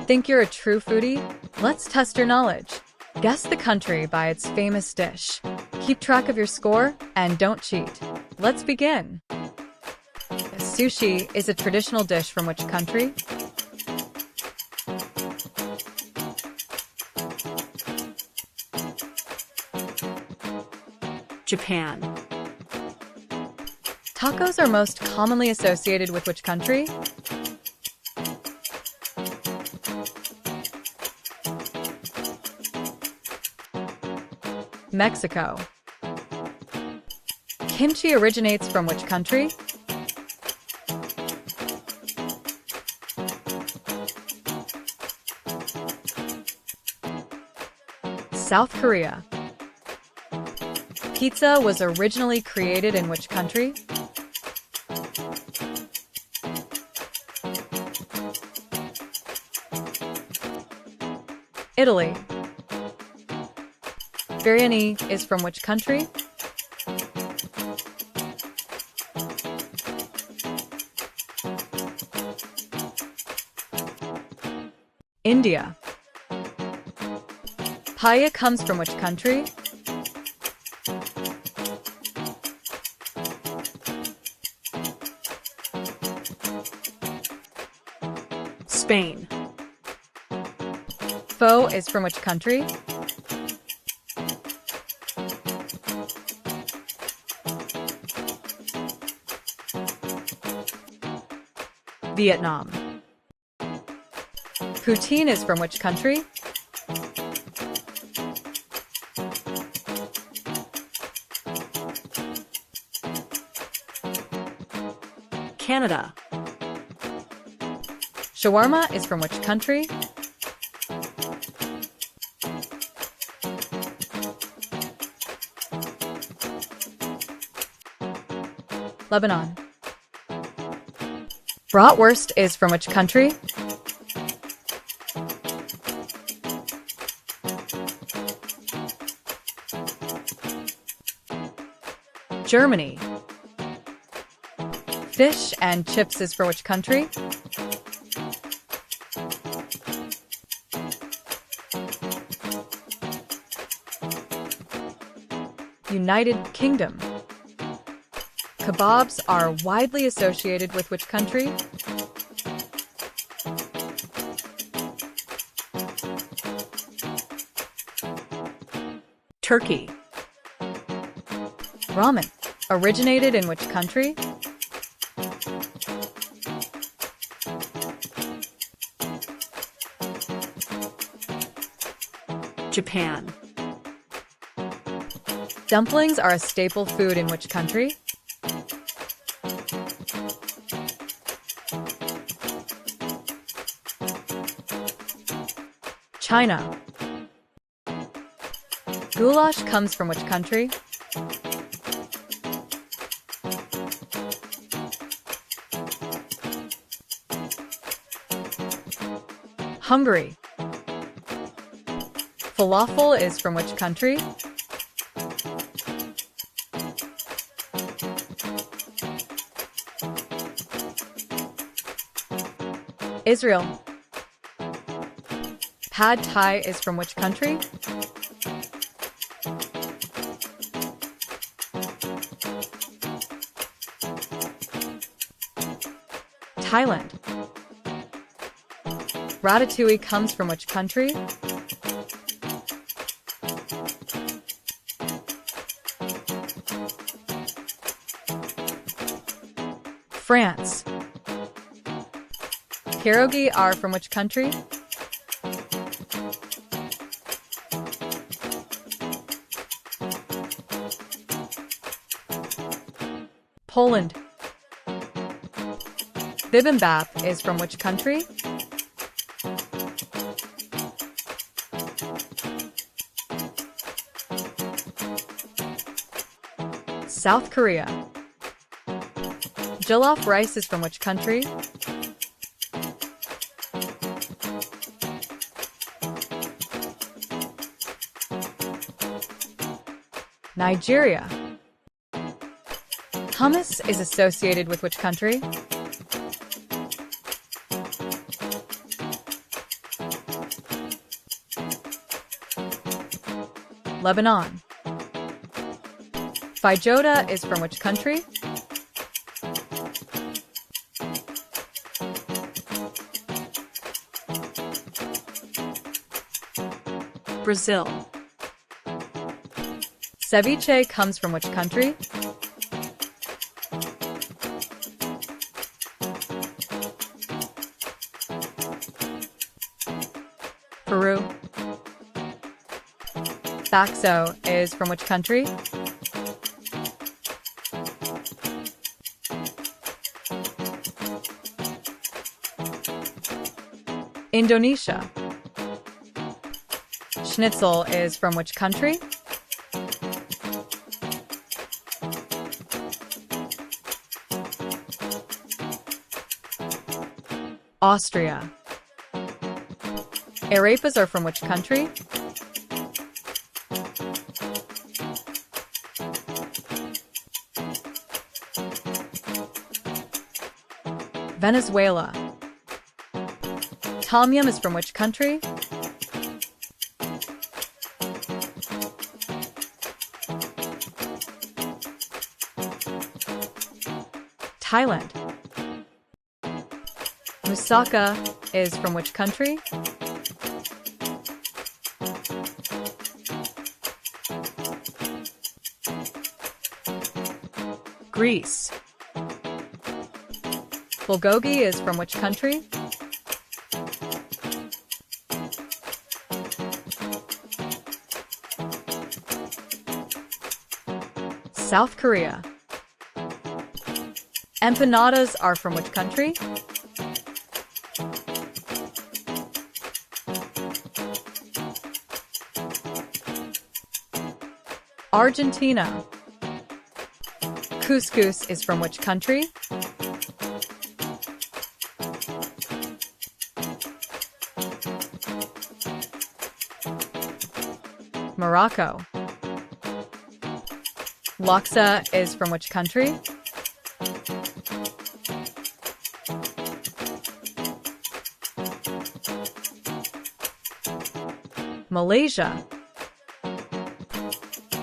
Think you're a true foodie? Let's test your knowledge. Guess the country by its famous dish. Keep track of your score and don't cheat. Let's begin. Sushi is a traditional dish from which country? Japan. Tacos are most commonly associated with which country? Mexico. Kimchi originates from which country? South Korea. Pizza was originally created in which country? Italy. Biryani is from which country? India. Paella comes from which country? Spain. Pho is from which country? Vietnam. Poutine is from which country? Canada. Shawarma is from which country? Lebanon. Bratwurst is from which country? Germany. Fish and chips is from which country? United Kingdom. Kebabs are widely associated with which country? Turkey. Ramen originated in which country? Japan. Dumplings are a staple food in which country? China. Goulash comes from which country? Hungary. Falafel is from which country? Israel. Pad Thai is from which country? Thailand. Ratatouille comes from which country? France. Pierogi are from which country? Poland. Bibimbap is from which country? South Korea. Jollof rice is from which country? Nigeria. Hummus is associated with which country? Lebanon. Fajota is from which country? Brazil. Ceviche comes from which country? Peru. Bakso is from which country? Indonesia. Schnitzel is from which country? Austria. Arepas are from which country? Venezuela. Tom yum is from which country? Thailand. Moussaka is from which country? Greece. Bulgogi is from which country? South Korea. Empanadas are from which country? Argentina. Couscous is from which country? Morocco. Laksa is from which country? Malaysia.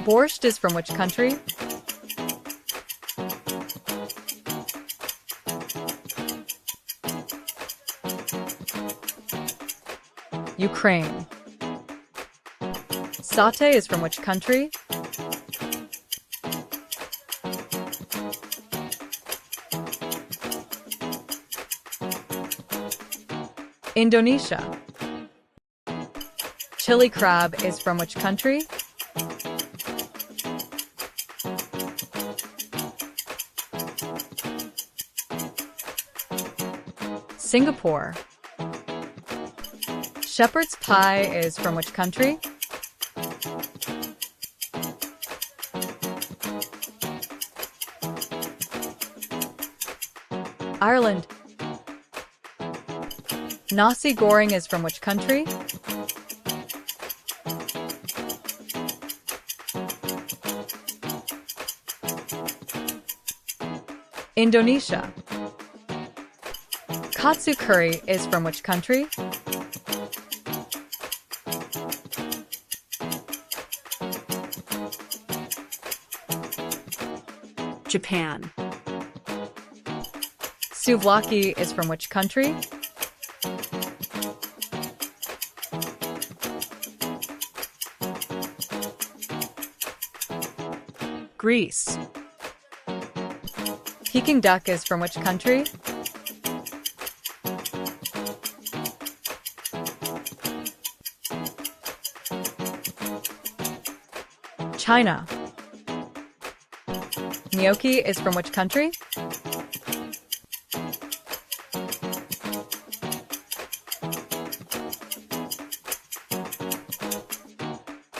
Borscht is from which country? Ukraine. Satay is from which country? Indonesia. Chili crab is from which country? Singapore. Shepherd's pie is from which country? Ireland. Nasi goreng is from which country? Indonesia. Katsu curry is from which country? Japan. Souvlaki is from which country? Greece. Peking duck is from which country? China. Gnocchi is from which country?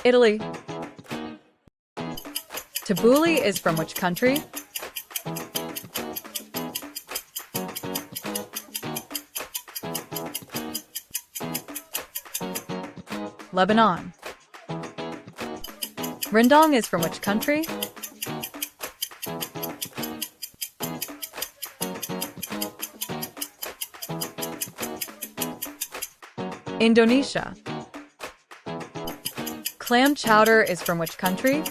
Italy. Tabbouleh is from which country? Lebanon. Rendang is from which country? Indonesia. Clam chowder is from which country?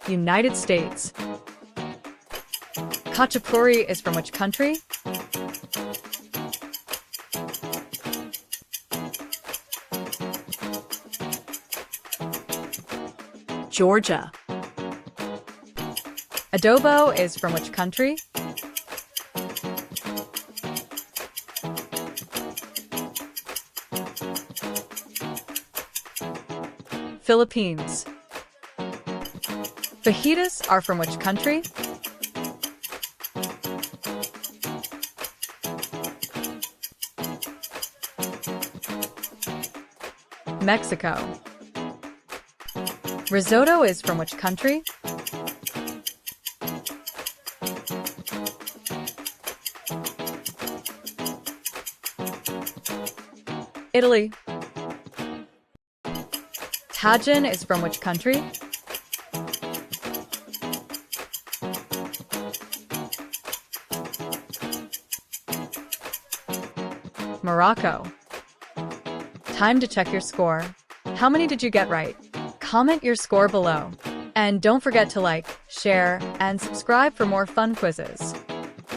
United States. Khachapuri is from which country? Georgia. Adobo is from which country? Philippines. Fajitas are from which country? Mexico. Risotto is from which country? Italy. Tajin is from which country? Morocco. Time to check your score. How many did you get right? Comment your score below. And don't forget to like, share, and subscribe for more fun quizzes.